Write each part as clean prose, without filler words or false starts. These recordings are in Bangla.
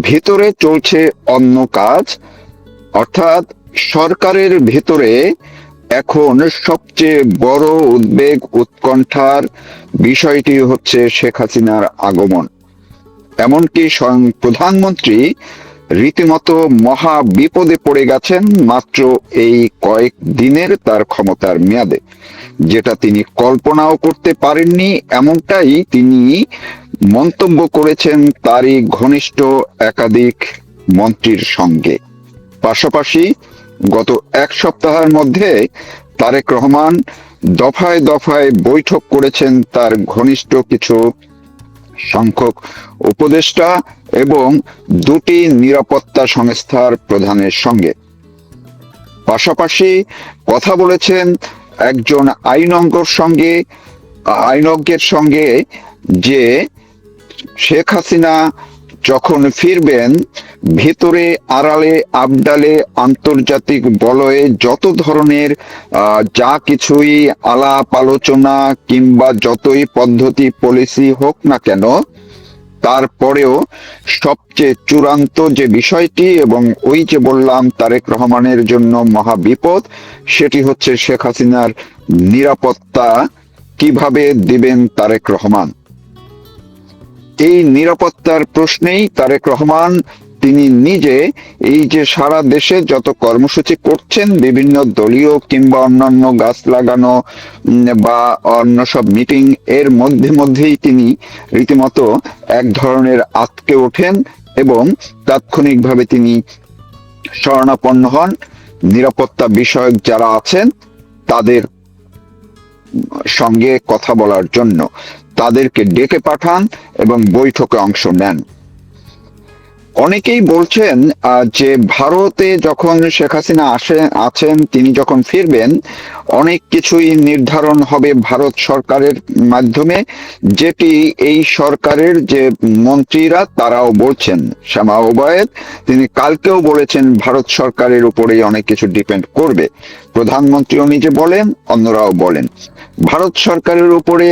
ভেতরে চলছে অন্য কাজ। অর্থাৎ সরকারের ভেতরে এখন সবচেয়ে বড় উদ্বেগ উৎকণ্ঠার বিষয়টি হচ্ছে শেখ হাসিনার আগমন। এমনকি স্বয়ং প্রধানমন্ত্রী রীতিমতো মহা বিপদে পড়ে গেছেন মাত্র এই কয়েক দিনের তার ক্ষমতার মেয়াদে, যেটা তিনি কল্পনাও করতে পারেননি। এমনটাই তিনি মন্তব্য করেছেন তারই ঘনিষ্ঠ একাধিক মন্ত্রীর সঙ্গে। পাশাপাশি গত এক সপ্তাহের মধ্যে তারেক রহমান দফায় দফায় বৈঠক করেছেন তার ঘনিষ্ঠ কিছু সংখ্যক উপদেষ্টা এবং দুটি নিরাপত্তা সংস্থার প্রধানের সঙ্গে। পাশাপাশি কথা বলেছেন একজন আইনজ্ঞের সঙ্গে যে শেখ হাসিনা যখন ফিরবেন, ভেতরে আড়ালে আবডালে আন্তর্জাতিক বলয়ে যত ধরনের যা কিছুই আলাপ আলোচনা কিংবা যতই পদ্ধতি পলিসি হোক না কেন, তারপরেও সবচেয়ে চূড়ান্ত যে বিষয়টি, এবং ওই যে বললাম তারেক রহমানের জন্য মহা বিপদ, সেটি হচ্ছে শেখ হাসিনার নিরাপত্তা কিভাবে দিবেন তারেক রহমান। এই নিরাপত্তার প্রশ্নেই তারেক রহমান তিনি নিজে এই যে সারা দেশে যত কর্মসূচি করছেন, বিভিন্ন দলীয় কিংবা অন্যান্য গাছ লাগানো বা অন্য সব মিটিং, এর মধ্যেই তিনি রীতিমতো এক ধরনের আঁতকে ওঠেন এবং তাৎক্ষণিকভাবে তিনি শরণাপন্ন হন। নিরাপত্তা বিষয়ক যারা আছেন তাদের সঙ্গে কথা বলার জন্য তাদেরকে ডেকে পাঠান এবং বৈঠকে অংশ নেন। অনেকেই বলছেন যে ভারতে যখন শেখ হাসিনা আছেন, তিনি যখন ফিরবেন অনেক কিছুই নির্ধারণ হবে ভারত সরকারের মাধ্যমে, যেটি এই সরকারের যে মন্ত্রীরা তারাও বলছেন। শামা ওবায়েদ তিনি কালকেও বলেছেন ভারত সরকারের উপরেই অনেক কিছু ডিপেন্ড করবে। প্রধানমন্ত্রীও নিজে বলেন, অন্যরাও বলেন ভারত সরকারের উপরে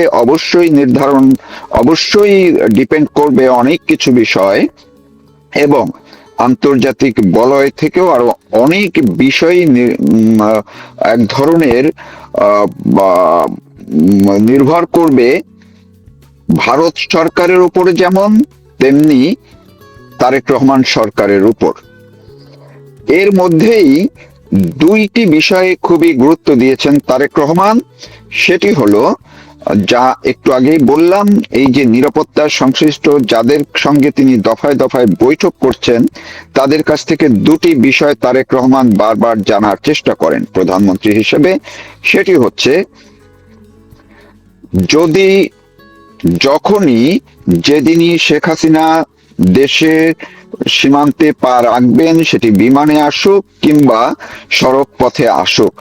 অবশ্যই ডিপেন্ড করবে অনেক কিছু বিষয়, এবং আন্তর্জাতিক বলয় থেকেও আরো অনেক বিষয় এক ধরনের নির্ভর করবে ভারত সরকারের উপরে, যেমন তেমনি তারেক রহমান সরকারের উপর। এর মধ্যেই দুইটি বিষয়ে খুবই গুরুত্ব দিয়েছেন তারেক রহমান। সেটি হলো যা একটু আগেই বললাম, এই যে নিরাপত্তার সংশ্লিষ্ট যাদের সঙ্গে তিনি দফায় দফায় বৈঠক করছেন, তাদের কাছ থেকে দুটি বিষয় তারেক রহমান বারবার জানার চেষ্টা করেন প্রধানমন্ত্রী হিসেবে। সেটি হচ্ছে, যখনই যেদিনই শেখ হাসিনা দেশের সীমান্তে পা রাখবেন, সেটি বিমানে আসুক কিংবা সড়ক পথে আসুক,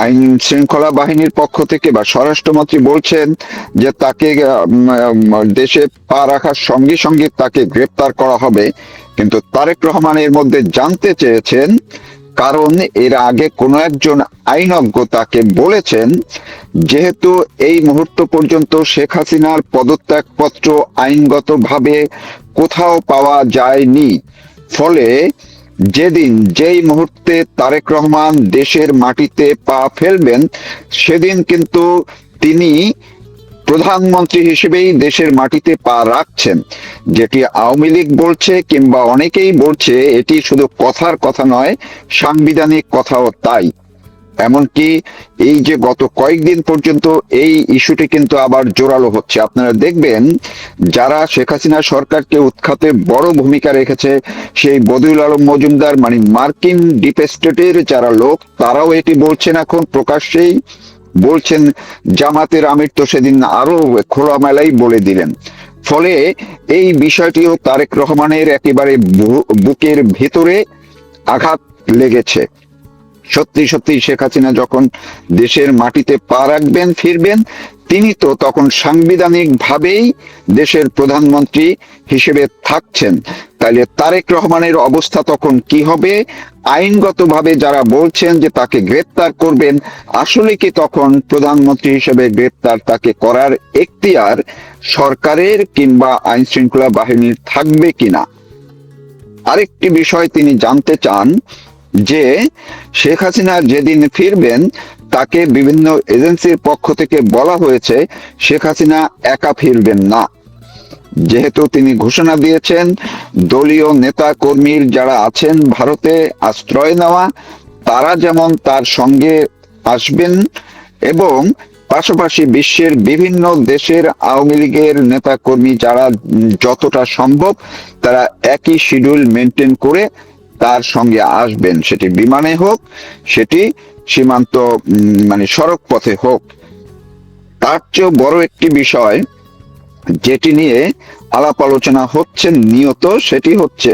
আইন শৃঙ্খলা বাহিনীর পক্ষ থেকে বা স্বরাষ্ট্রমন্ত্রী বলছেন যে তাকে দেশে পা রাখার সঙ্গে সঙ্গে তাকে গ্রেপ্তার করা হবে। কিন্তু তারেক রহমান এর মধ্যে জানতে চেয়েছেন, কারণ এর আগে কোনো একজন আইনজ্ঞ তাকে বলেছেন যেহেতু এই মুহূর্ত পর্যন্ত শেখ হাসিনার পদত্যাগপত্র আইনগতভাবে কোথাও পাওয়া যায়নি, ফলে যেই মুহূর্তে তারেক রহমান দেশের মাটিতে পা ফেলবেন, সেদিন কিন্তু তিনি প্রধানমন্ত্রী হিসেবেই দেশের মাটিতে পা রাখছেন। যেটি আওয়ামী লীগ বলছে কিংবা অনেকেই বলছে, এটি শুধু কথার কথা নয়, সাংবিধানিক কথাও তাই। এমনকি এই যে গত কয়েকদিন পর্যন্ত এই ইস্যুটি কিন্তু আবার জোরালো হচ্ছে। আপনারা দেখবেন যারা শেখ হাসিনা সরকারকে উৎখাতে বড় ভূমিকা রেখেছে, সেই বদিউল আলম মজুমদার, মানে মার্কিন ডিপ স্টেটের যারা লোক, তারাও এটি বলছেন, এখন প্রকাশ্যেই বলছেন। জামাতের আমির তো সেদিন আরো খোলামেলাই বলে দিলেন। ফলে এই বিষয়টিও তারেক রহমানের একেবারে বুকের ভেতরে আঘাত লেগেছে। সত্যি সত্যি শেখ হাসিনা যখন দেশের মাটিতে পা রাখবেন, ফিরবেন, তিনি তো তখন সাংবিধানিক ভাবেই দেশের প্রধানমন্ত্রী হিসেবে থাকছেন। তাইলে তারেক রহমানের অবস্থা তখন কি হবে? আইনগতভাবে যারা বলছেন যে তাকে গ্রেপ্তার করবেন, আসলে কি তখন প্রধানমন্ত্রী হিসেবে গ্রেপ্তার তাকে করার এখতিয়ার সরকারের কিংবা আইন শৃঙ্খলা বাহিনীর থাকবে কিনা? আরেকটি বিষয় তিনি জানতে চান যে শেখ হাসিনা যেদিন ফিরবেন তাকে বিভিন্ন এজেন্সির পক্ষ থেকে বলা হয়েছে শেখ হাসিনা একা ফিরবেন না। যেহেতু তিনি ঘোষণা দিয়েছেন দলীয় নেতা কর্মীর যারা আছেন ভারতে আশ্রয় নেওয়া তারা যেমন তার সঙ্গে আসবেন, এবং পাশাপাশি বিশ্বের বিভিন্ন দেশের আওয়ামী লীগের নেতা কর্মী যারা যতটা সম্ভব তারা একই শিডিউল মেনটেন করে তার সঙ্গে আসবেন, সেটি বিমানে হোক, সেটি সীমান্ত মানে সড়ক পথে হোক। তার চেয়েও বড় একটি বিষয় যেটি নিয়ে আলাপ আলোচনা হচ্ছে নিয়ত, সেটি হচ্ছে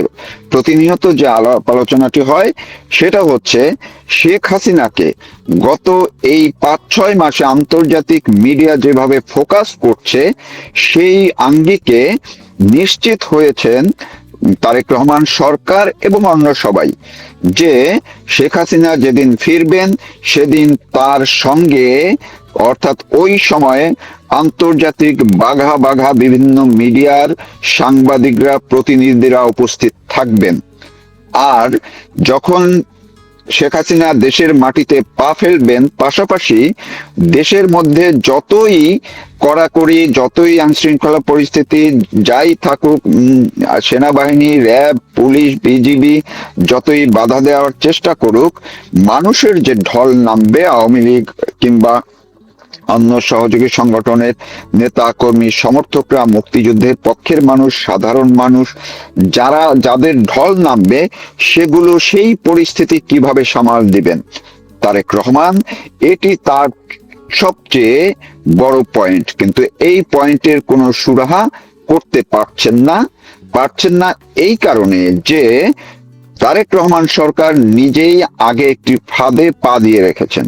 প্রতিনিয়ত যে আলাপ আলোচনাটি হয় সেটা হচ্ছে শেখ হাসিনাকে গত এই 5-6 মাসে আন্তর্জাতিক মিডিয়া যেভাবে ফোকাস করছে সেই আঙ্গিকে নিশ্চিত হয়েছেন তারেক রহমান সরকার এবং অন্য সবাই যে শেখ হাসিনা যেদিন ফিরবেন সেদিন তার সঙ্গে অর্থাৎ ওই সময়ে আন্তর্জাতিক বাঘা বাঘা বিভিন্ন মিডিয়ার সাংবাদিকরা প্রতিনিধিরা উপস্থিত থাকবেন। আর যখন শেখ হাসিনা দেশের মাটিতে পা ফেলবেন পাশাপাশি দেশের মধ্যে যতই কড়াকড়ি যতই আইনশৃঙ্খলা পরিস্থিতি যাই থাকুক, সেনাবাহিনী র্যাব পুলিশ বিজিবি যতই বাধা দেওয়ার চেষ্টা করুক, মানুষের যে ঢল নামবে আওয়ামী লীগ কিংবা অন্য সহযোগী সংগঠনের নেতা কর্মী সমর্থকরা মুক্তিযুদ্ধের পক্ষের মানুষ সাধারণ মানুষ যাদের ঢল নামবে সেগুলো সেই পরিস্থিতি কিভাবে সামাল দিবেন তারেক রহমান, এটি তার সবচেয়ে বড় পয়েন্ট। কিন্তু এই পয়েন্টের কোনো সুরাহা করতে পারছেন না এই কারণে যে তারেক রহমান সরকার নিজেই আগে একটি ফাঁদে পা দিয়ে রেখেছেন,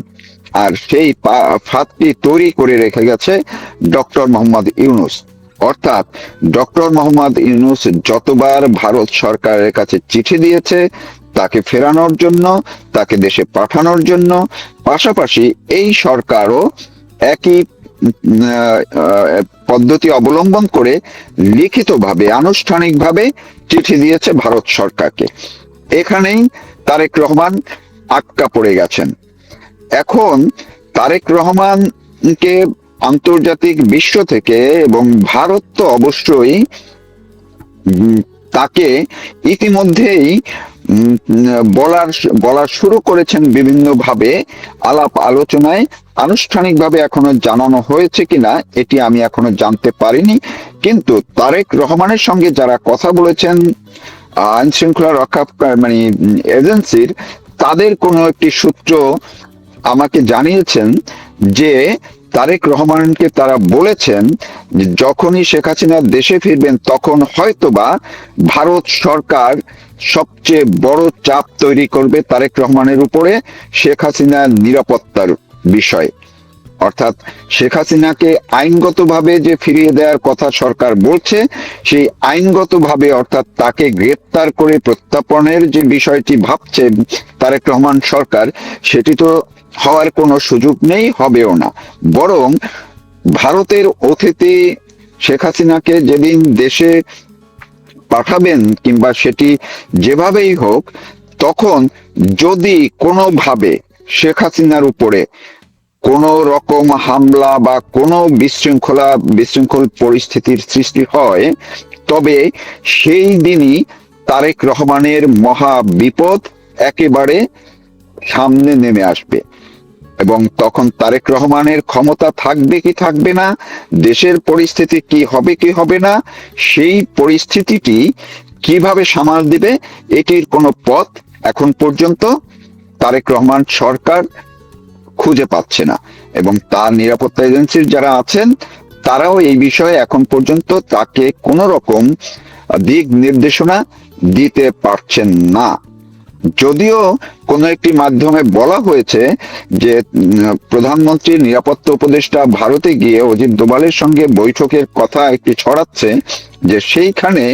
আর সেই ফাঁদটি তৈরি করে রেখে গেছে ডক্টর মোহাম্মদ ইউনূস। অর্থাৎ ডক্টর মোহাম্মদ ইউনূস যতবার ভারত সরকারের কাছে চিঠি দিয়েছে তাকে ফেরানোর জন্য, তাকে দেশে পাঠানোর জন্য, পাশাপাশি এই সরকারও একই পদ্ধতি অবলম্বন করে লিখিতভাবে আনুষ্ঠানিকভাবে চিঠি দিয়েছে ভারত সরকারকে। এখানেই তারেক রহমান আটকা পড়ে গেছেন। এখন তারেক রহমানকে আন্তর্জাতিক বিশ্ব থেকে এবং ভারত তো অবশ্যই তাকে ইতিমধ্যেই বলা শুরু করেছেন বিভিন্নভাবে আলাপ আলোচনায়। আনুষ্ঠানিকভাবে এখনো জানানো হয়েছে কিনা এটি আমি এখনো জানতে পারিনি, কিন্তু তারেক রহমানের সঙ্গে যারা কথা বলেছেন আইন শৃঙ্খলা রক্ষা মানে এজেন্সির, তাদের কোনো একটি সূত্র আমাকে জানিয়েছেন যে তারেক রহমানকে তারা বলেছেন যে যখনই শেখ হাসিনা দেশে ফিরবেন তখন হয়তোবা ভারত সরকার সবচেয়ে বড় চাপ তৈরি করবে তারেক রহমানের উপরে শেখ হাসিনার নিরাপত্তার বিষয়ে। অর্থাৎ শেখ হাসিনাকে আইনগতভাবে যে ফিরিয়ে দেওয়ার কথা সরকার বলছে, সেই আইনগতভাবে অর্থাৎ তাকে গ্রেপ্তার করে প্রত্যাপনের যে বিষয়টি ভাবছে তারেক রহমান সরকার, সেটি তো হওয়ার কোনো সুযোগ নেই, হবেও না। বরং ভারতের অতিথি শেখ হাসিনাকে যেদিন দেশে পাঠাবেন কিংবা সেটি যেভাবেই হোক, তখন যদি কোনোভাবে শেখ হাসিনার উপরে কোন রকম হামলা বা কোনো বিশৃঙ্খল পরিস্থিতির সৃষ্টি হয়, তবে সেই দিনই তারেক রহমানের মহা বিপদ একেবারে সামনে নেমে আসবে। এবং তখন তারেক রহমানের ক্ষমতা থাকবে কি থাকবে না, দেশের পরিস্থিতি কি হবে না, সেই পরিস্থিতিটি কিভাবে সামাল দিবে এটির কোনো পথ এখন পর্যন্ত তারেক রহমান সরকার খুঁজে পাচ্ছে না। এবং তার নিরাপত্তা এজেন্সির যারা আছেন তারাও এই বিষয়ে এখন পর্যন্ত তাকে কোনো রকম দিক নির্দেশনা দিতে পারছেন না। যদিও কোন একটি মাধ্যমে বলা হয়েছে যে প্রধানমন্ত্রীর নিরাপত্তা উপদেষ্টা ভারতে গিয়ে অজিত দোভালের সঙ্গে বৈঠকের কথা একটি ছড়াচ্ছে, যে সেইখানে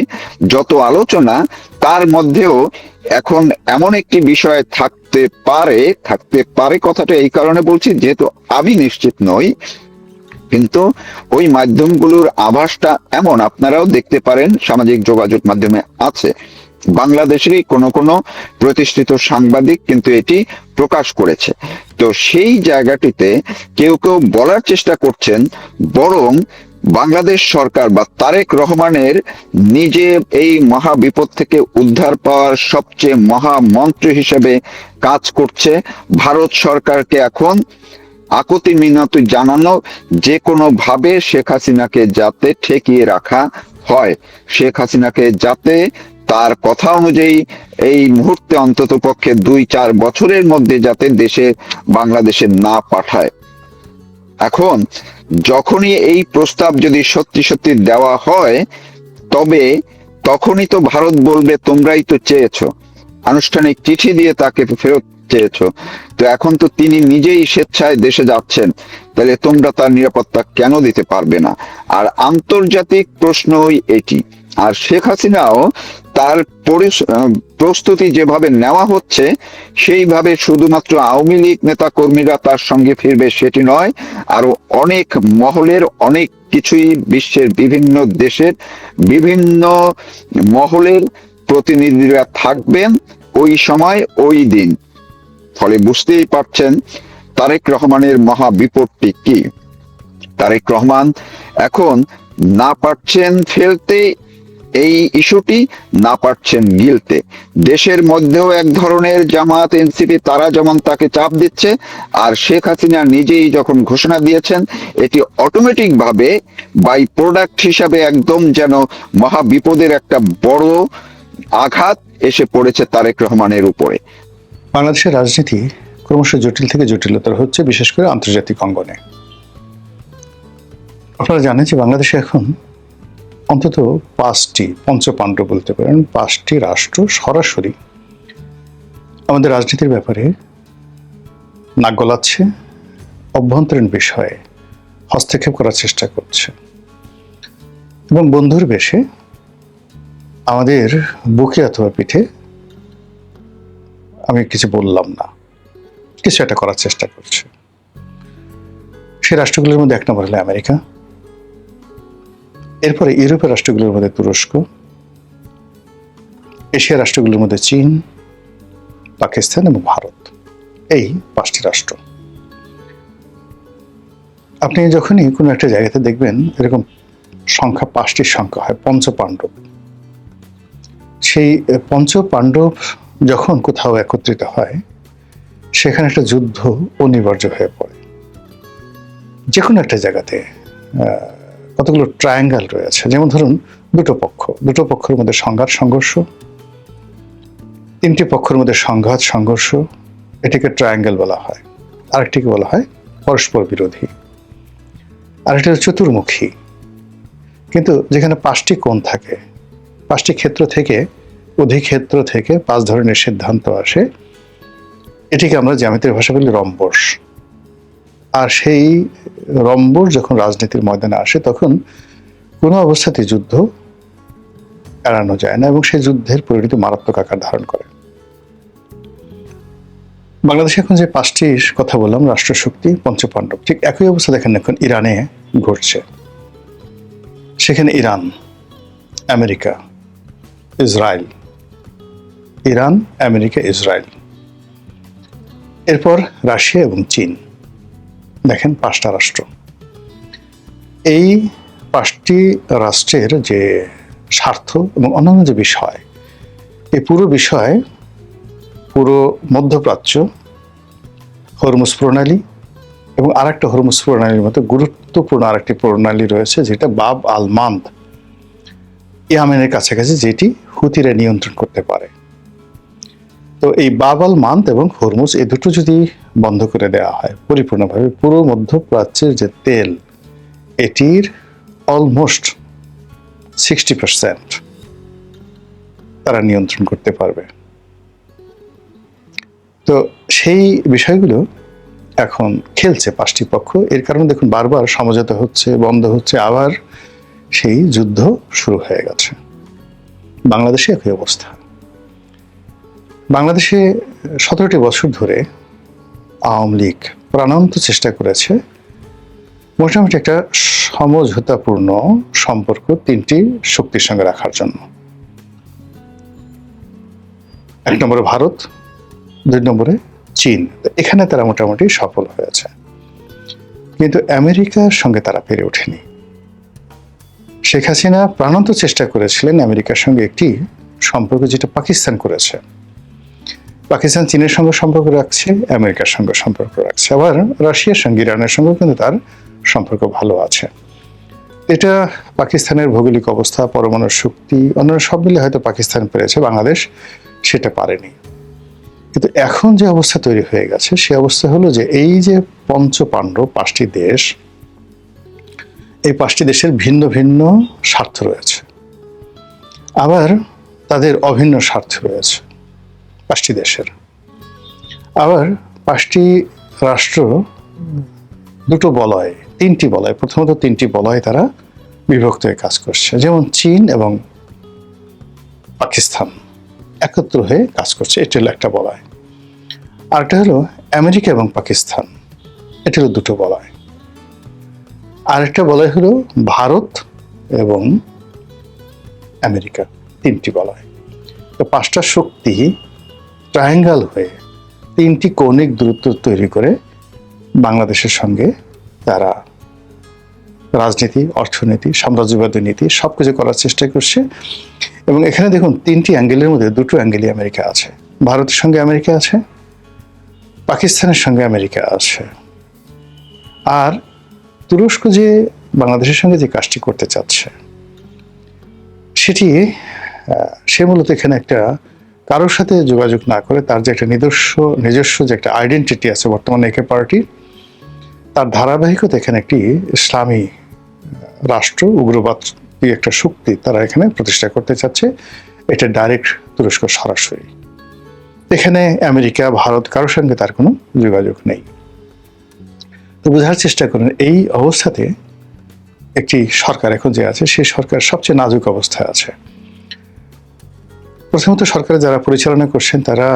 যত আলোচনা তার মধ্যেও এখন এমন একটি বিষয় থাকতে পারে কথাটা এই কারণে বলছি যেহেতু আমি নিশ্চিত নই, কিন্তু ওই মাধ্যমগুলোর আভাসটা এমন, আপনারাও দেখতে পারেন সামাজিক যোগাযোগ মাধ্যমে আছে, বাংলাদেশেরই কোনো প্রতিষ্ঠিত সাংবাদিক কিন্তু এটি প্রকাশ করেছে। তো সেই জায়গাটিতে কেউ কেউ বলার চেষ্টা করছেন বরং বাংলাদেশ সরকার বা তারেক রহমানের নিজে এই মহা বিপদ থেকে উদ্ধার পাওয়ার সবচেয়ে মহামন্ত্র হিসেবে কাজ করছে। ভারত সরকারকে এখন আকুতি মিনতি জানানো, যে কোনো ভাবে শেখ হাসিনাকে যাতে ঠেকিয়ে রাখা হয়, শেখ হাসিনাকে যাতে তার কথা অনুযায়ী এই মুহূর্তে অন্তত পক্ষে 2-4 বছরের মধ্যে যাতে বাংলাদেশে না পাঠায়। এখন যখনই এই প্রস্তাব যদি সত্যি সত্যি দেওয়া হয়, তবে তখনই তো ভারত বলবে তোমরাই তো চেয়েছো, আনুষ্ঠানিক চিঠি দিয়ে তাকে ফেরত চেয়েছো, তো এখন তো তিনি নিজেই স্বেচ্ছায় দেশে যাচ্ছেন, তাহলে তোমরা তার নিরাপত্তা কেন দিতে পারবে না? আর আন্তর্জাতিক প্রশ্নই এটি। আর শেখ হাসিনাও তার প্রস্তুতি যেভাবে নেওয়া হচ্ছে, সেইভাবে শুধুমাত্র আওয়ামী লীগ নেতা কর্মীরা তার সঙ্গে ফিরবে সেটি নয়, আরো অনেক মহলের অনেক কিছুই, বিশ্বের বিভিন্ন দেশের বিভিন্ন মহলের প্রতিনিধিরা থাকবেন ওই সময় ওই দিন। ফলে বুঝতেই পারছেন তারেক রহমানের মহা বিপদটি কি। তারেক রহমান এখন না পারছেন ফেলতে এই ইস্যুটি, না পারছেন গিলতে। দেশের মধ্যেও এক ধরনের জামাত এনসিপি তারা যেমন তাকে চাপ দিচ্ছে, আর শেখ হাসিনা নিজেই যখন ঘোষণা দিয়েছেন, এটি অটোমেটিক ভাবে বাই প্রোডাক্ট হিসাবে একদম যেন মহা বিপদের একটা বড় আঘাত এসে পড়েছে তারেক রহমানের উপরে। বাংলাদেশের রাজনীতি ক্রমশ জটিল থেকে জটিলতর হচ্ছে, বিশেষ করে আন্তর্জাতিক অঙ্গনে। আপনারা জানেন যে বাংলাদেশে এখন অন্তত 5টি পঞ্চপাণ্ডব বলতে পারেন, 5টি রাষ্ট্র সরাসরি আমাদের রাজনীতির ব্যাপারে নাক গলাচ্ছে, অভ্যন্তরীণ বিষয়ে হস্তক্ষেপ করার চেষ্টা করছে এবং বন্ধুর বেশে আমাদের বুকে অথবা পিঠে আমি কিছু বললাম না, কিছু একটা করার চেষ্টা করছে। সেই রাষ্ট্রগুলোর মধ্যে এক নম্বর হলো আমেরিকা, এরপরে ইউরোপের রাষ্ট্রগুলোর মধ্যে তুরস্ক, এশিয়ার রাষ্ট্রগুলোর মধ্যে চীন, পাকিস্তান এবং ভারত। এই 5টি রাষ্ট্র। আপনি যখনই কোনো একটা জায়গাতে দেখবেন এরকম সংখ্যা 5টির সংখ্যা হয় পঞ্চপাণ্ডব, সেই পঞ্চপাণ্ডব যখন কোথাও একত্রিত হয়, সেখানে একটা যুদ্ধ অনিবার্য হয়ে পড়ে। যে কোনো একটা জায়গাতে কতগুলো ট্রায়াঙ্গেল রয়েছে, যেমন ধরুন দুটো পক্ষের মধ্যে সংঘাত সংঘর্ষ, 3টি পক্ষের মধ্যে সংঘাত সংঘর্ষ, এটিকে ট্রায়াঙ্গেল বলা হয়। আরেকটিকে বলা হয় পরস্পর বিরোধী, আরেকটি চতুর্মুখী। কিন্তু যেখানে 5টি কোণ থাকে, 5টি ক্ষেত্র থেকে অধিক্ষেত্র থেকে 5 ধরনের সিদ্ধান্ত আসে, এটিকে আমরা জ্যামিতির ভাষা বলি রম্বস। আর সেই রম্বস যখন রাজনীতির ময়দানে আসে, তখন কোনো অবস্থাতে যুদ্ধ এড়ানো যায় না এবং সেই যুদ্ধের পরিণতি মারাত্মক আকার ধারণ করে। বাংলাদেশে এখন যে 5টির কথা বললাম রাষ্ট্রশক্তি পঞ্চপাণ্ডব, ঠিক একই অবস্থা দেখেন এখন ইরানে ঘটছে। সেখানে Iran, America, Israel, Iran, America, Israel, এরপর রাশিয়া এবং চীন। দেখেন 5টা রাষ্ট্র। এই 5টি রাষ্ট্রের যে স্বার্থ এবং অন্যান্য যে বিষয়, এই পুরো বিষয় পুরো মধ্যপ্রাচ্য, হরমুজ প্রণালী এবং আরেকটা হরমুজ প্রণালীর মতো গুরুত্বপূর্ণ আরেকটি প্রণালী রয়েছে, যেটা বাব আল মান্দ, ইয়েমেনের কাছাকাছি, যেটি হুতিরা নিয়ন্ত্রণ করতে পারে। তো এই বাব আল মান্দ এবং হরমুজ, এই দুটো যদি বন্ধ করে দেওয়া হয় পরিপূর্ণভাবে, পুরো মধ্যপ্রাচ্যের যে তেল, এটির অলমোস্ট 60% তারা নিয়ন্ত্রণ করতে পারবে। তো সেই বিষয়গুলো এখন খেলছে 5টি পক্ষ। এর কারণে দেখুন বারবার সমঝোতা হচ্ছে, বন্ধ হচ্ছে, আবার সেই যুদ্ধ শুরু হয়ে গেছে। বাংলাদেশে একই অবস্থা। বাংলাদেশে 17টি বছর ধরে আওয়ামী লীগ প্রাণান্ত চেষ্টা করেছে মোটামুটি একটা সমঝোতাপূর্ণ সম্পর্ক 3টি শক্তির সঙ্গে রাখার জন্য। এক নম্বরে ভারত, 2 নম্বরে চীন। এখানে তারা মোটামুটি সফল হয়েছে, কিন্তু আমেরিকার সঙ্গে তারা পেরে ওঠেনি। শেখ হাসিনা প্রাণান্ত চেষ্টা করেছিলেন আমেরিকার সঙ্গে একটি সম্পর্ক, যেটা পাকিস্তান করেছে। পাকিস্তান চীনের সঙ্গে সম্পর্ক রাখছে, আমেরিকার সঙ্গে সম্পর্ক রাখছে, আবার রাশিয়ার সঙ্গে ইরানের সঙ্গে কিন্তু তার সম্পর্ক ভালো আছে। এটা পাকিস্তানের ভৌগোলিক অবস্থা, পরমাণু শক্তি, অন্যান্য সব মিলে হয়তো পাকিস্তান পেরেছে, বাংলাদেশ সেটা পারেনি। কিন্তু এখন যে অবস্থা তৈরি হয়ে গেছে, সে অবস্থা হলো যে এই যে পঞ্চপাণ্ডব 5টি দেশ, এই 5টি দেশের ভিন্ন ভিন্ন স্বার্থ রয়েছে, আবার তাদের অভিন্ন স্বার্থ রয়েছে 5টি দেশের। আবার 5টি রাষ্ট্র 2টো বলয়, 3টি বলয়, প্রথমত 3টি বলয় তারা বিভক্ত হয়ে কাজ করছে। যেমন চীন এবং পাকিস্তান একত্র হয়ে কাজ করছে, এটা হলো একটা বলয়। আরেকটা হলো আমেরিকা এবং পাকিস্তান, এটা হলো 2টো বলয়। আরেকটা বলয় হলো ভারত এবং আমেরিকা, 3টি বলয়। তো 5টা শক্তি ট্রায়াঙ্গেল হয়ে 3টি কৌণিক দূরত্ব তৈরি করে বাংলাদেশের সঙ্গে তারা রাজনীতি, অর্থনীতি, সাম্রাজ্যবাদী নীতি সবকিছু করার চেষ্টা করছে। এবং এখানে দেখুন 3টি অ্যাঙ্গেলের মধ্যে 2টো অ্যাঙ্গেলই আমেরিকা আছে। ভারতের সঙ্গে আমেরিকা আছে, পাকিস্তানের সঙ্গে আমেরিকা আছে। আর তুরস্ক যে বাংলাদেশের সঙ্গে যে কাজটি করতে চাচ্ছে, সেটি সে মূলত এখানে একটা কারোর সাথে যোগাযোগ না করে তার যে একটা নিজস্ব যে একটা আইডেন্টিটি আছে বর্তমানে একে পার্টি, তার ধারাবাহিকতা এখানে একটি ইসলামী রাষ্ট্র, উগ্রবাদী একটা শক্তি তারা এখানে প্রতিষ্ঠা করতে চাচ্ছে। এটা ডাইরেক্ট তুরস্ক সরাসরি। এখানে আমেরিকা, ভারত কারোর সঙ্গে তার কোনো যোগাযোগ নেই। তো বোঝার চেষ্টা করেন এই অবস্থাতে একটি সরকার এখন যে আছে, সেই সরকার সবচেয়ে নাজুক অবস্থায় আছে। প্রথমত সরকারে যারা পরিচালনা করছেন, তারা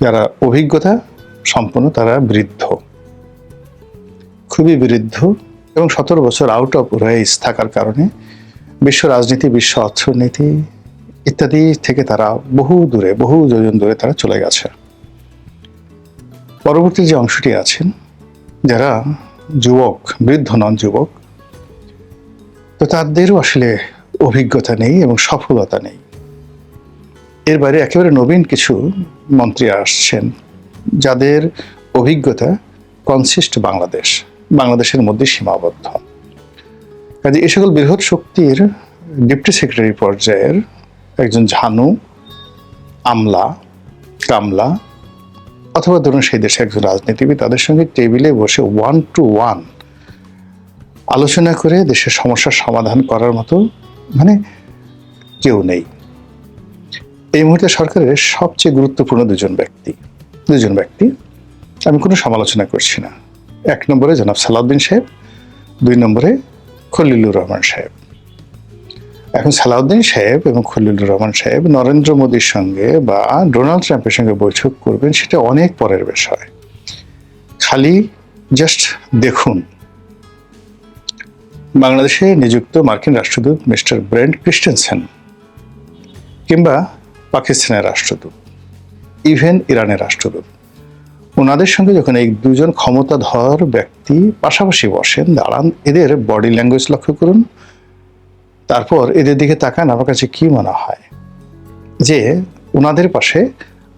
যারা অভিজ্ঞতা সম্পন্ন, তারা বৃদ্ধ, খুবই বৃদ্ধ, এবং 17 বছর আউট অফ রেস থাকার কারণে বিশ্ব রাজনীতি, বিশ্ব অর্থনীতি ইত্যাদি থেকে তারা বহু যোজন দূরে তারা চলে গেছে। পরবর্তী যে অংশটি আছেন, যারা যুবক, বৃদ্ধ নন, যুবক, তো তাদেরও আসলে অভিজ্ঞতা নেই এবং সফলতা নেই। এর বাইরে একেবারে নবীন কিছু মন্ত্রী আসছেন, যাদের অভিজ্ঞতা কনসিস্ট বাংলাদেশের মধ্যে সীমাবদ্ধ। কাজে এ সকল বৃহৎ শক্তির ডিপ্টি সেক্রেটারি পর্যায়ের একজন ঝানু, আমলা, কামলা, অথবা ধরুন সেই দেশে একজন রাজনীতিবিদ, তাদের সঙ্গে টেবিলে বসে 1-to-1 আলোচনা করে দেশের সমস্যার সমাধান করার মতো কেউ নেই। এই মুহূর্তে সরকারের সবচেয়ে গুরুত্বপূর্ণ দুজন ব্যক্তি, আমি কোনো সমালোচনা করছি না। 1 নম্বরে জনাব সালাউদ্দিন সাহেব, 2 নম্বরে খলিলুর রহমান সাহেব। এখন সালাউদ্দিন সাহেব এবং খলিলুর রহমান সাহেব নরেন্দ্র মোদীর সঙ্গে বা ডোনাল্ড ট্রাম্পের সঙ্গে বৈঠক করবেন, সেটা অনেক পরের বিষয়। খালি জাস্ট দেখুন, বাংলাদেশে নিযুক্ত মার্কিন রাষ্ট্রদূত মিস্টার ব্রেন্ট ক্রিস্টেনসেন, কিংবা পাকিস্তানের রাষ্ট্রদূত, ইভেন ইরানের রাষ্ট্রদূত, ওনাদের সঙ্গে যখন এই 2জন ক্ষমতাধর ব্যক্তি পাশাপাশি বসেন, দাঁড়ান, এদের বডি ল্যাঙ্গুয়েজ লক্ষ্য করুন, তারপর এদের দিকে তাকান, আমার কাছে কি মনে হয় যে ওনাদের পাশে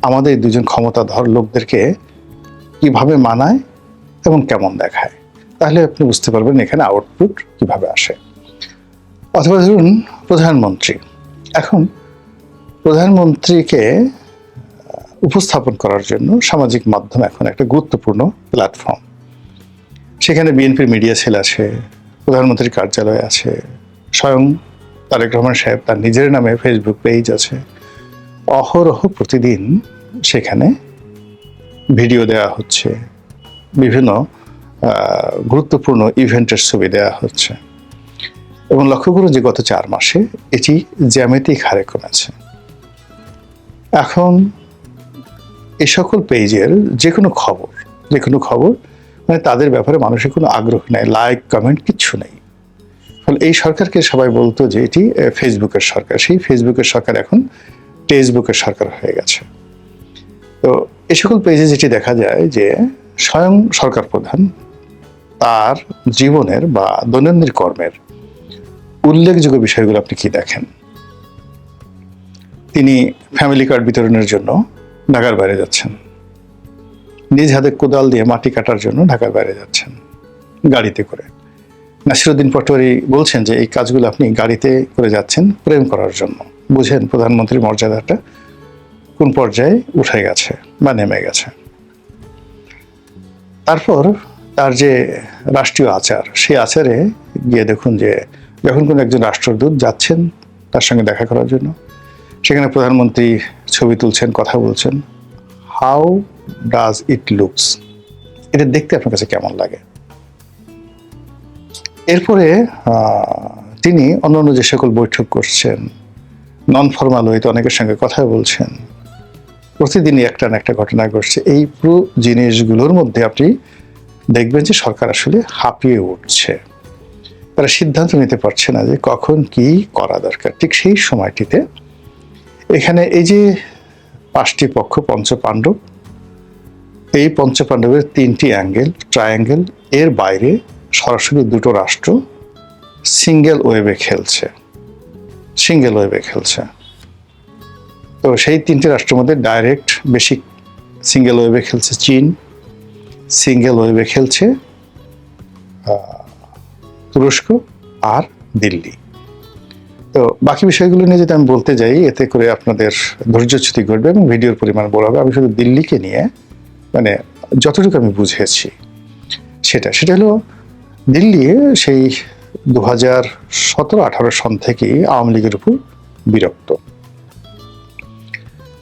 আমাদের 2জন ক্ষমতাধর লোকদেরকে কিভাবে মানায় এবং কেমন দেখায়, তাহলে আপনি বুঝতে পারবেন এখানে আউটপুট কিভাবে আসে। অথবা ধরুন প্রধানমন্ত্রী, এখন প্রধানমন্ত্রীকে উপস্থাপন করার জন্য সামাজিক মাধ্যম এখন একটা গুরুত্বপূর্ণ প্ল্যাটফর্ম। সেখানে বিএনপির মিডিয়া সেল আছে, প্রধানমন্ত্রীর কার্যালয় আছে, স্বয়ং তারেক রহমান সাহেব তার নিজের নামে ফেসবুক পেজ আছে। অহরহ প্রতিদিন সেখানে ভিডিও দেওয়া হচ্ছে, বিভিন্ন গুরুত্বপূর্ণ ইভেন্টের ছবি দেওয়া হচ্ছে, এবং লক্ষ্য করুন যে গত 4 মাসে এটি জ্যামিতিক হারে কমেছে। এখন এই সকল পেজের যে কোনো খবর তাদের ব্যাপারে মানুষের কোনো আগ্রহ নেই, লাইক কমেন্ট কিচ্ছু নেই। ফলে এই সরকারকে সবাই বলতো যে এটি ফেসবুকের সরকার, সেই ফেসবুকের সরকার এখন টেক্সটবুকের সরকার হয়ে গেছে। তো এই সকল পেজে যেটি দেখা যায় যে স্বয়ং সরকার প্রধান তার জীবনের বা দৈনন্দিন কর্মের উল্লেখযোগ্য বিষয়গুলো আপনি কি দেখেন? তিনি ফ্যামিলি কার্ড বিতরণের জন্য ঢাকার বাইরে যাচ্ছেন, নিজ হাতে কোদাল দিয়ে মাটি কাটার জন্য ঢাকার বাইরে যাচ্ছেন গাড়িতে করে। নাসিরউদ্দিন পাটোয়ারি বলছেন যে এই কাজগুলো আপনি গাড়িতে করে যাচ্ছেন প্রেম করার জন্য। বুঝেন প্রধানমন্ত্রীর মর্যাদাটা কোন পর্যায়ে উঠে গেছে বা নেমে গেছে। তারপর তার যে রাষ্ট্রীয় আচার, সেই আচারে গিয়ে দেখুন যে যখন কোনো একজন রাষ্ট্রদূত যাচ্ছেন তার সঙ্গে দেখা করার জন্য, সেখানে প্রধানমন্ত্রী ছবি তুলছেন, কথা বলছেন। How does it looks? এটা দেখতে আপনার কাছে কেমন লাগে? এরপরে তিনি অন্যান্য যে সকল বৈঠক করছেন, নন ফর্মাল হইতে অনেকের সঙ্গে কথা বলছেন, প্রতিদিনই একটা না একটা ঘটনা ঘটছে। এই পুরো জিনিসগুলোর মধ্যে আপনি দেখবেন যে সরকার আসলে হাঁপিয়ে উঠছে। তারা সিদ্ধান্ত নিতে পারছে না যে কখন কি করা দরকার। ঠিক সেই সময়টিতে এখানে এই যে 5টি পক্ষ পঞ্চপাণ্ডব, এই পঞ্চপাণ্ডবের 3টি অ্যাঙ্গেল, ট্রায়াঙ্গেল, এর বাইরে সরাসরি দুটো রাষ্ট্র সিঙ্গেল ওয়েভে খেলছে। তো সেই 3টি রাষ্ট্রের মধ্যে ডাইরেক্ট বেশি সিঙ্গেল ওয়েভে খেলছে চীন, সিঙ্গেল ওয়েভে খেলছে তুরস্ক আর দিল্লি। তো বাকি বিষয়গুলো নিয়ে যদি আমি বলতে যাই, এতে করে আপনাদের ধৈর্যচ্যুতি ঘটবে এবং ভিডিওর পরিমাণ বড় হবে। আমি শুধু দিল্লিকে নিয়ে মানে যতটুকু আমি বুঝেছি সেটা হলো দিল্লি সেই 2017-18 সন থেকেই আওয়ামী লীগের উপর বিরক্ত।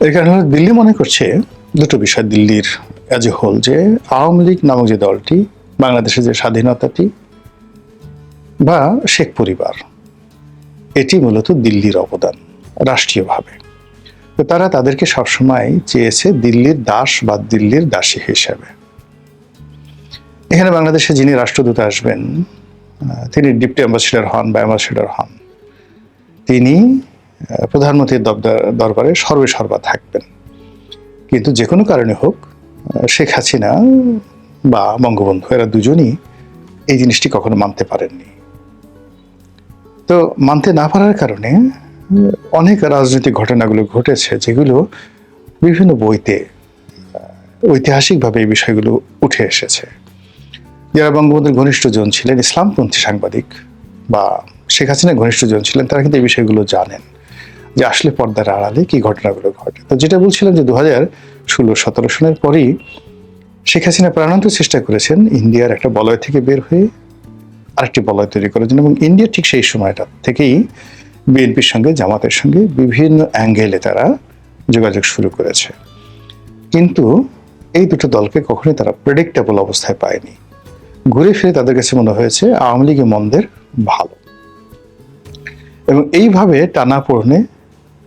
এর কারণে দিল্লি মনে করছে দুটো বিষয় দিল্লির অ্যাজ এ হোল, যে আওয়ামী লীগ নামক যে দলটি, বাংলাদেশের যে স্বাধীনতাটি বা শেখ পরিবার, এটি মূলত দিল্লির অবদান রাষ্ট্রীয়ভাবে। তো তারা তাদেরকে সবসময় চেয়েছে দিল্লির দাস বা দিল্লির দাসী হিসেবে। এখানে বাংলাদেশে যিনি রাষ্ট্রদূত আসবেন তিনি ডিপটি অ্যাম্বাসেডর হন বা অ্যাম্বাসেডর হন, তিনি প্রধানমন্ত্রীর দরবারে সর্বেসর্বা থাকবেন। কিন্তু যে কোনো কারণে হোক শেখ হাসিনা বা বঙ্গবন্ধু এরা দুজনই এই জিনিসটি কখনো মানতে পারেননি। তো মানতে না পারার কারণে অনেক রাজনৈতিক ঘটনাগুলো ঘটেছে, যেগুলো বিভিন্ন বইতে ঐতিহাসিকভাবে এই বিষয়গুলো উঠে এসেছে। যারা বঙ্গবন্ধুর ঘনিষ্ঠজন ছিলেন, ইসলামপন্থী সাংবাদিক বা শেখ হাসিনার ঘনিষ্ঠজন ছিলেন, তারা কিন্তু এই বিষয়গুলো জানেন যে আসলে পর্দার আড়ালে কি ঘটনাগুলো ঘটে। তো যেটা বলছিলাম যে 2016-17 সনের পরই শেখ হাসিনা প্রাণান্ত চেষ্টা করেছেন ইন্ডিয়ার একটা বলয় থেকে বের হয়ে আরেকটি বলয় তৈরি করার জন্য, এবং ইন্ডিয়া ঠিক সেই সময়টা থেকেই বিএনপির সঙ্গে, জামাতের সঙ্গে বিভিন্ন অ্যাঙ্গেলে তারা যোগাযোগ শুরু করেছে। কিন্তু এই দুটো দলকে কখনোই তারা প্রেডিক্টেবল অবস্থায় পায়নি। ঘুরে ফিরে তাদের কাছে মনে হয়েছে আওয়ামী লীগের মন্দের ভালো। এবং এইভাবে টানাপোড়েনে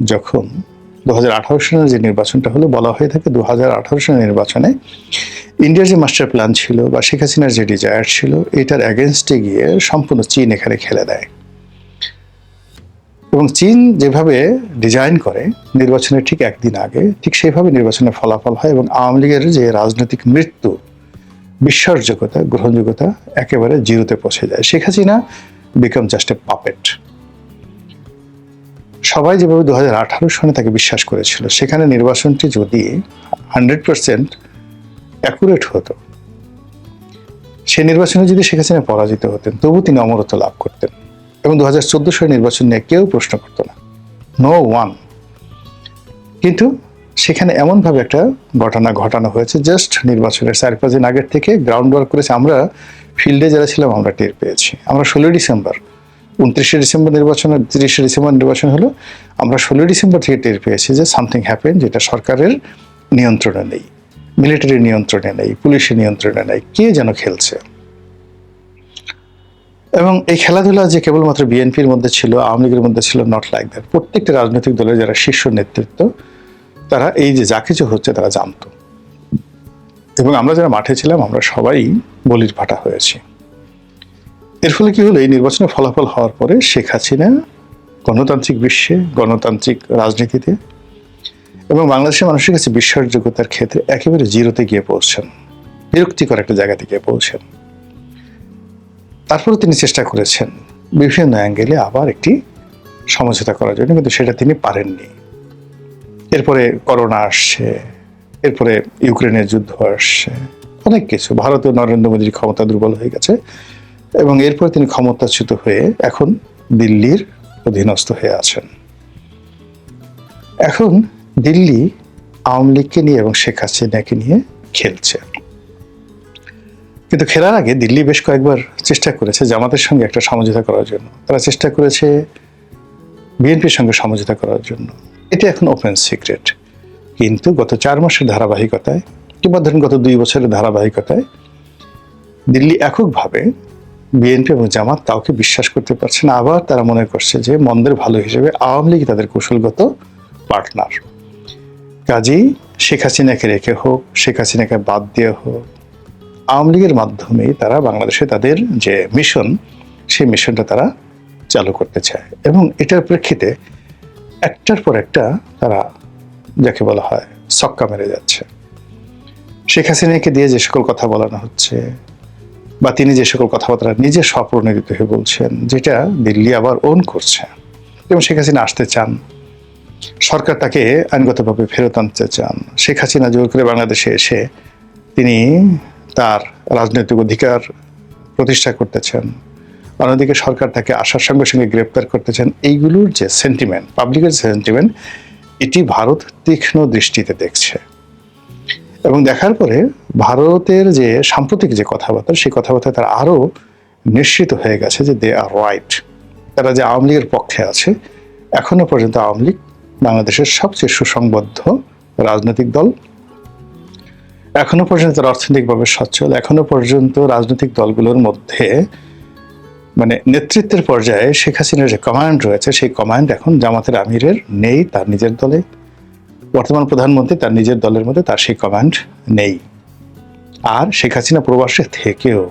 যখন 2018 সালের যে নির্বাচনটা হলো, বলা হয়ে থাকে 2018 সালের নির্বাচনে ইন্ডিয়ার যে মাস্টার প্ল্যান ছিল বা শেখ হাসিনার যে ডিজায়ার ছিল, এটার অ্যাগেনস্টে গিয়ে সম্পূর্ণ চীন এখানে খেলে দেয়। এবং চীন যেভাবে ডিজাইন করে নির্বাচনের ঠিক একদিন আগে, ঠিক সেইভাবে নির্বাচনের ফলাফল হয় এবং আওয়ামী লীগের যে রাজনৈতিক মৃত্যু, বিশ্বাসযোগ্যতা, গ্রহণযোগ্যতা একেবারে জিরোতে পৌঁছে যায়। Sheikh Hasina become just a puppet. সবাই যেভাবে 2018 সনে তাকে বিশ্বাস করেছিল, সেখানে নির্বাচনটি যদি 100% অ্যাকুরেট হতো, সেই নির্বাচনে যদি শেখ হাসিনা পরাজিত হতেন, তবু তিনি অমরত্ব লাভ করতেন এবং 2014 সালের নির্বাচন নিয়ে কেউ প্রশ্ন করতো না, নো ওয়ান। কিন্তু সেখানে এমনভাবে একটা ঘটনা ঘটানো হয়েছে, জাস্ট নির্বাচনের 4-5 দিন আগের থেকে গ্রাউন্ড ওয়ার্ক করেছে। আমরা ফিল্ডে যারা ছিলাম আমরা টের পেয়েছি। আমরা 16 ডিসেম্বর, 29 ডিসেম্বর নির্বাচন, 30 ডিসেম্বর নির্বাচন হলো, আমরা 16 ডিসেম্বর থেকে টের পেয়েছি যে সামথিং হ্যাপেন, যেটা সরকারের নিয়ন্ত্রণে নেই, মিলিটারির নিয়ন্ত্রণে নেই, পুলিশের নিয়ন্ত্রণে নেই, কে যেন খেলছে। এবং এই খেলাধুলা যে কেবলমাত্র বিএনপির মধ্যে ছিল, আওয়ামী লীগের মধ্যে ছিল, নট লাইক দ্যাট। প্রত্যেকটা রাজনৈতিক দলের যারা শীর্ষ নেতৃত্ব, তারা এই যে যা কিছু হচ্ছে তারা জানতো। এবং আমরা যারা মাঠে ছিলাম আমরা সবাই বলির ভাটা হয়েছি। এর ফলে কি হলো, এই নির্বাচনের ফলাফল হওয়ার পরে শেখ হাসিনা গণতান্ত্রিক বিশ্বে, গণতান্ত্রিক রাজনীতিতে এবং বাংলাদেশের মানুষের কাছে বিশ্বাসযোগ্যতার ক্ষেত্রে একেবারে জিরোতে গিয়ে পৌঁছেন, বিরক্তিকর একটা জায়গাতে গিয়ে পৌঁছেন। তারপরে তিনি চেষ্টা করেছেন বিভিন্ন অ্যাঙ্গেলে আবার একটি সমঝোতা করার জন্য, কিন্তু সেটা তিনি পারেননি। এরপরে করোনা আসছে, এরপরে ইউক্রেনের যুদ্ধ আসছে, অনেক কিছু। ভারতীয় নরেন্দ্র মোদীর ক্ষমতা দুর্বল হয়ে গেছে এবং এরপর তিনি ক্ষমতাচ্যুত হয়ে এখন দিল্লির অধীনস্থ হয়ে আছেন। এখন দিল্লি আওয়ামী লীগকে নিয়ে এবং শেখ হাসিনাকে নিয়ে খেলছে। কিন্তু খেলার আগে দিল্লি বেশ কয়েকবার চেষ্টা করেছে জামাতের সঙ্গে একটা সমঝোতা করার জন্য, তারা চেষ্টা করেছে বিএনপির সঙ্গে সমঝোতা করার জন্য। এটা এখন ওপেন সিক্রেট। কিন্তু গত 4 মাসের ধারাবাহিকতায় কিংবা ধরুন গত 2 বছরের ধারাবাহিকতায় দিল্লি এককভাবে বিএনপি এবং জামাত কাউকে বিশ্বাস করতে পারছে না। আবার তারা মনে করছে যে মন্দের ভালো হিসেবে আওয়ামী লীগ তাদের কৌশলগত পার্টনার। কাজেই শেখ হাসিনাকে রেখে হোক, শেখ হাসিনাকে বাদ দিয়ে হোক, আওয়ামী লীগের মাধ্যমেই তারা বাংলাদেশে তাদের যে মিশন, সেই মিশনটা তারা চালু করতে চায়। এবং এটার প্রেক্ষিতে একটার পর একটা তারা যাকে বলা হয় ছক্কা মেরে যাচ্ছে। শেখ হাসিনাকে দিয়ে যে সকল কথা বলানো হচ্ছে বা তিনি যে সকল কথাবার্তা নিজে স্বপ্রণোদিত হয়ে বলছেন, যেটা দিল্লি আবার ওন করছে। এবং শেখ হাসিনা আসতে চান, সরকার তাকে আইনগতভাবে ফেরত আনতে চান। শেখ হাসিনা জোর করে বাংলাদেশে এসে তিনি তার রাজনৈতিক অধিকার প্রতিষ্ঠা করতেছেন, অন্যদিকে সরকার তাকে আসার সঙ্গে সঙ্গে গ্রেপ্তার করতেছেন। এইগুলোর যে সেন্টিমেন্ট, পাবলিকের সেন্টিমেন্ট, এটি ভারত তীক্ষ্ণ দৃষ্টিতে দেখছে। এবং দেখার পরে ভারতের যে সাম্প্রতিক যে কথাবার্তা, সেই কথাবার্তায় তারা আরও নিশ্চিত হয়ে গেছে যে দে আর রাইট। তারা যে আওয়ামী লীগের পক্ষে আছে। এখনো পর্যন্ত আওয়ামী লীগ বাংলাদেশের সবচেয়ে সুসংবদ্ধ রাজনৈতিক দল, এখনো পর্যন্ত তারা অর্থনৈতিকভাবে সচ্ছল, এখনো পর্যন্ত রাজনৈতিক দলগুলোর মধ্যে মানে নেতৃত্বের পর্যায়ে শেখ হাসিনার যে কমান্ড রয়েছে, সেই কমান্ড এখন জামাতের আমিরের নেই, তার নিজের দলে। বর্তমান প্রধানমন্ত্রী তার নিজের দলের মধ্যে তার সেই কমান্ড নেই। আর শেখ হাসিনা প্রবাসে থেকেও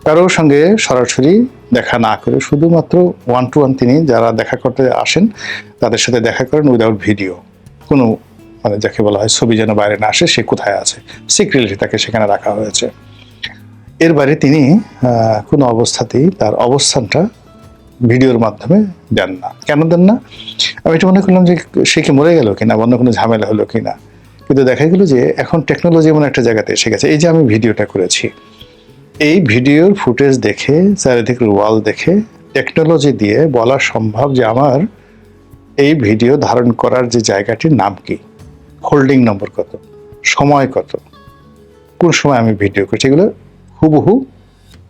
কারোর সঙ্গে সরাসরি দেখা না করে শুধুমাত্র 1-to-1 তিনি যারা দেখা করতে আসেন তাদের সাথে দেখা করেন উইদাউট ভিডিও। কোনো মানে যাকে বলা হয় ছবি যেন বাইরে না আসে, সে কোথায় আছে, সিক্রেটলি তাকে সেখানে রাখা হয়েছে। এর বাইরে তিনি কোনো অবস্থাতেই তার অবস্থানটা ভিডিওর মাধ্যমে দেন না। কেন দেন না? আমি এটা মনে করলাম যে সে কি মরে গেল কিনা, অন্য কোনো ঝামেলা হলো কিনা। কিন্তু দেখা গেল যে এখন টেকনোলজি এমন একটা জায়গাতে এসে গেছে। এই যে আমি ভিডিওটা করেছি, এই ভিডিওর ফুটেজ দেখে, চারিদিকের ওয়াল দেখে টেকনোলজি দিয়ে বলা সম্ভব যে আমার এই ভিডিও ধারণ করার যে জায়গাটির নাম কি, হোল্ডিং নম্বর কত, সময় কত, কোন সময় আমি ভিডিও করছি, এগুলো হুবহু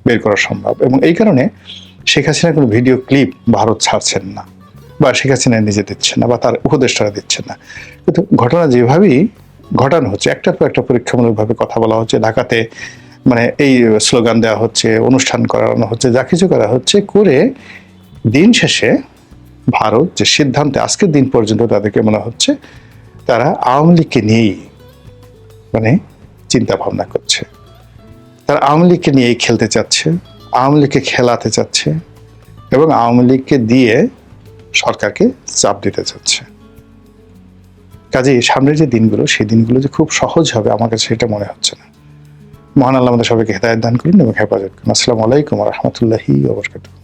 বের করা সম্ভব। এবং এই কারণে শেখ হাসিনার কোনো ভিডিও ক্লিপ ভারত ছাড়ছেন না, বা শেখ হাসিনা নিজে দিচ্ছেন না, বা তার উপদেষ্টারা দিচ্ছেন না। কিন্তু ঘটনা যেভাবেই ঘটানো হচ্ছে, একটার পর একটা পরীক্ষামূলকভাবে কথা বলা হচ্ছে, ঢাকাতে মানে এই স্লোগান দেওয়া হচ্ছে, অনুষ্ঠান করানো হচ্ছে, যা কিছু করা হচ্ছে করে দিন শেষে ভারত যে সিদ্ধান্তে আজকের দিন পর্যন্ত তাদেরকে মনে হচ্ছে তারা আওয়ামী লীগকে নিয়েই মানে চিন্তা ভাবনা করছে। তারা আওয়ামী লীগকে নিয়েই খেলতে চাচ্ছে, আওয়ামী লীগকে খেলাতে চাচ্ছে এবং আওয়ামী লীগকে দিয়ে সরকারকে চাপ দিতে চাচ্ছে। কাজেই সামনের যে দিনগুলো, সেই দিনগুলো যে খুব সহজ হবে আমার কাছে সেটা মনে হচ্ছে না। মহান আল্লাহ আমাদের সবাইকে হেদায়েত দান করুন এবং হেফাজত করুন। আসসালামু আলাইকুম ওয়া রাহমাতুল্লাহি ওয়া বারাকাতুহু।